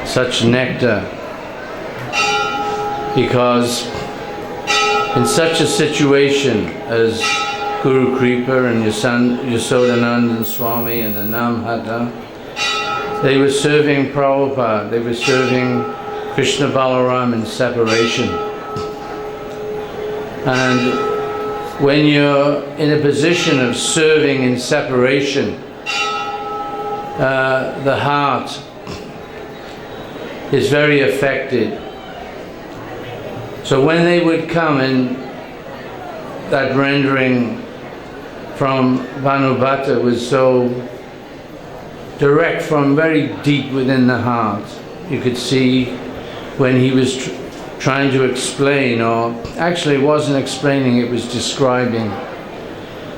such nectar, because in such a situation as Guru Kripa and Yasodananda Swami and the Namhata, they were serving Prabhupada, they were serving Krishna Balaram in separation. And when you're in a position of serving in separation, the heart is very affected. So when they would come in, that rendering from Bhanubhata was so direct from very deep within the heart. You could see when he was trying to explain, or actually it wasn't explaining, it was describing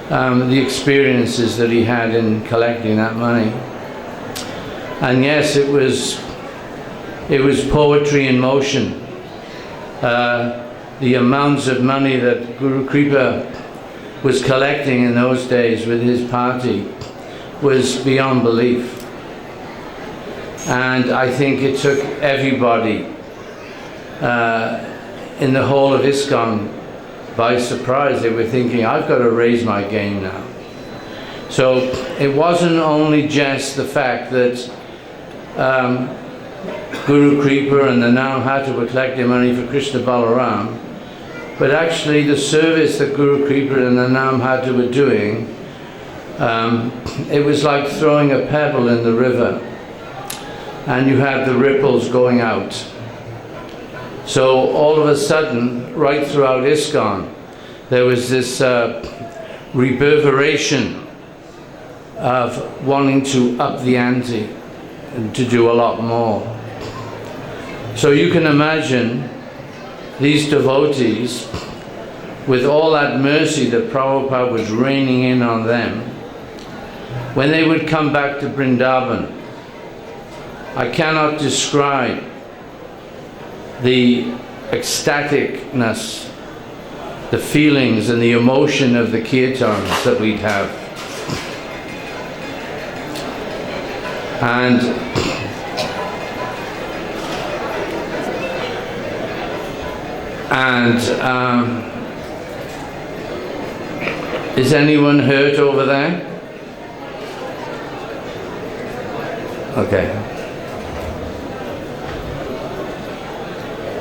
the experiences that he had in collecting that money. And yes, it was poetry in motion. The amounts of money that Guru Kripa was collecting in those days with his party was beyond belief. And I think it took everybody in the whole of ISKCON by surprise. They were thinking, I've got to raise my game now. So it wasn't only just the fact that Guru Kripa and the Namhata were collecting money for Krishna Balaram, but actually the service that Guru Kripa and the Namhata were doing, it was like throwing a pebble in the river, and you had the ripples going out. So all of a sudden, right throughout ISKCON, there was this reverberation of wanting to up the ante and to do a lot more. So you can imagine these devotees, with all that mercy that Prabhupada was raining in on them, when they would come back to Vrindavan, I cannot describe the ecstaticness, the feelings and the emotion of the kirtans that we'd have. And is anyone hurt over there? Okay.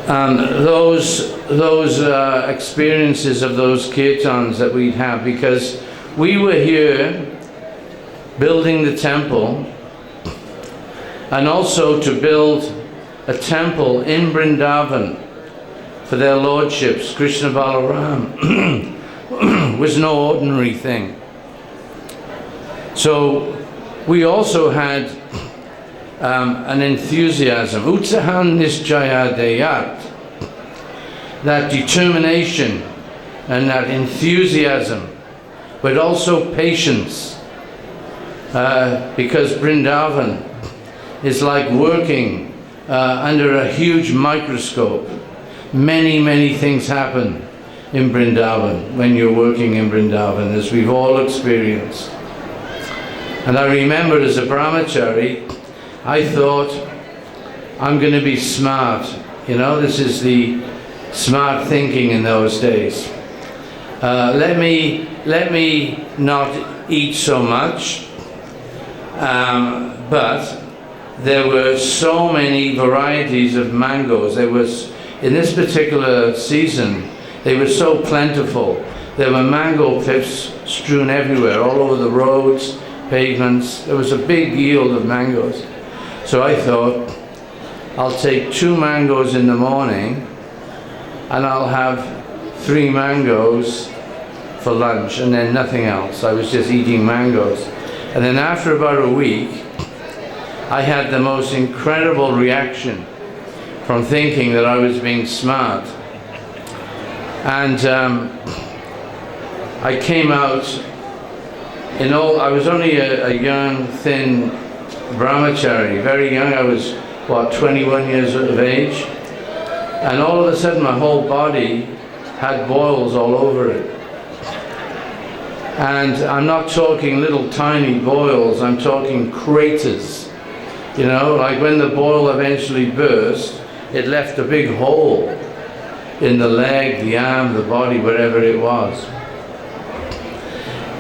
Those experiences of those kirtans that we'd have, because we were here building the temple, and also to build a temple in Vrindavan for their lordships, Krishna Balaram, was no ordinary thing. So we also had an enthusiasm, utsahan nischaya deyat, that determination and that enthusiasm, but also patience, because Vrindavan is like working under a huge microscope. Many, many things happen in Vrindavan when you're working in Vrindavan, as we've all experienced. And I remember as a brahmachari, I thought, I'm going to be smart. You know, this is the smart thinking in those days. Let me not eat so much, but there were so many varieties of mangoes. There was, in this particular season, they were so plentiful. There were mango pips strewn everywhere, all over the roads, pavements. There was a big yield of mangoes. So I thought, I'll take 2 mangoes in the morning, and I'll have 3 mangoes for lunch, and then nothing else. I was just eating mangoes. And then after about a week, I had the most incredible reaction from thinking that I was being smart. And I came out I was only a young, thin brahmachari, very young. I was, what, 21 years of age? And all of a sudden my whole body had boils all over it. And I'm not talking little tiny boils, I'm talking craters You know, like when the boil eventually burst, it left a big hole in the leg, the arm, the body, wherever it was.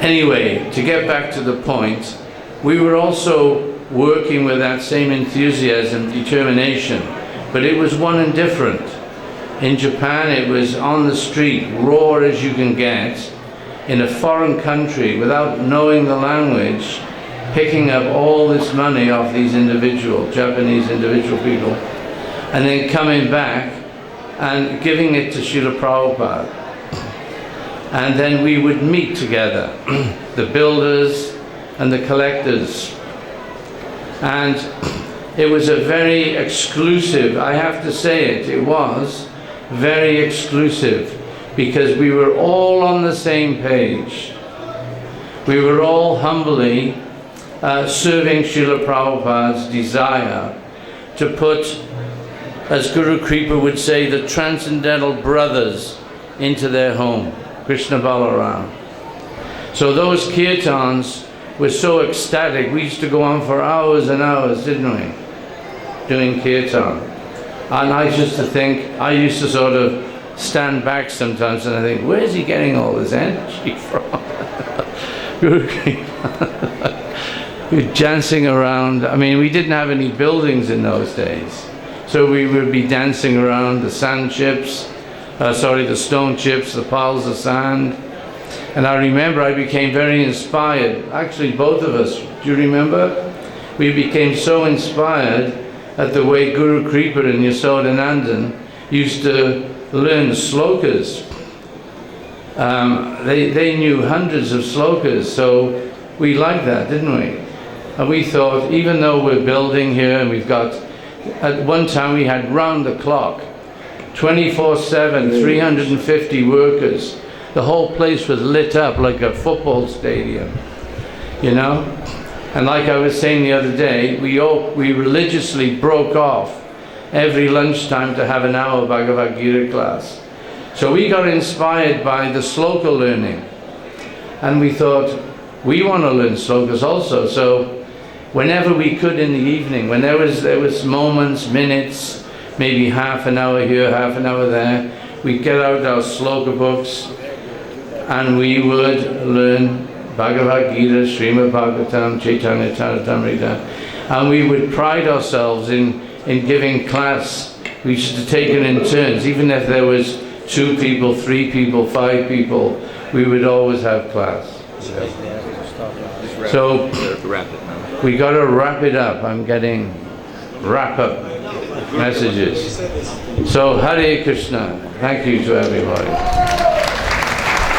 Anyway, to get back to the point, we were also working with that same enthusiasm, determination, but it was one and different. In Japan, it was on the street, raw as you can get, in a foreign country, without knowing the language, picking up all this money off these Japanese individual people, and then coming back and giving it to Srila Prabhupada. And then we would meet together, the builders and the collectors. And it was a very exclusive, I have to say it was very exclusive, because we were all on the same page. We were all humbly serving Srila Prabhupada's desire to put, as Guru Kripa would say, the transcendental brothers into their home, Krishna Balaram. So those kirtans were so ecstatic. We used to go on for hours and hours, didn't we? Doing kirtan. And I used to sort of stand back sometimes and I think, where's he getting all this energy from? Guru Kripa. We were dancing around. I mean, we didn't have any buildings in those days. So we would be dancing around the sand chips, the stone chips, the piles of sand. And I remember I became very inspired. Actually, both of us, do you remember? We became so inspired at the way Guru Kripa and Yasodhanandan used to learn slokas. They knew hundreds of slokas, so we liked that, didn't we? And we thought, even though we're building here and we've got, at one time we had round the clock, 24/7, 350 workers. The whole place was lit up like a football stadium, you know? And like I was saying the other day, we religiously broke off every lunchtime to have an hour Bhagavad Gita class. So we got inspired by the sloka learning. And we thought, we want to learn slokas also. So whenever we could in the evening, when there was moments, minutes, maybe half an hour here, half an hour there, we'd get out our sloka books and we would learn Bhagavad Gita, Srimad Bhagavatam, Chaitanya Charitamrita, and we would pride ourselves in giving class. We used to take it in turns, even if there was 2 people, 3 people, 5 people, we would always have class. So we got to wrap it up. I'm getting wrap-up messages. So Hare Krishna. Thank you to everybody.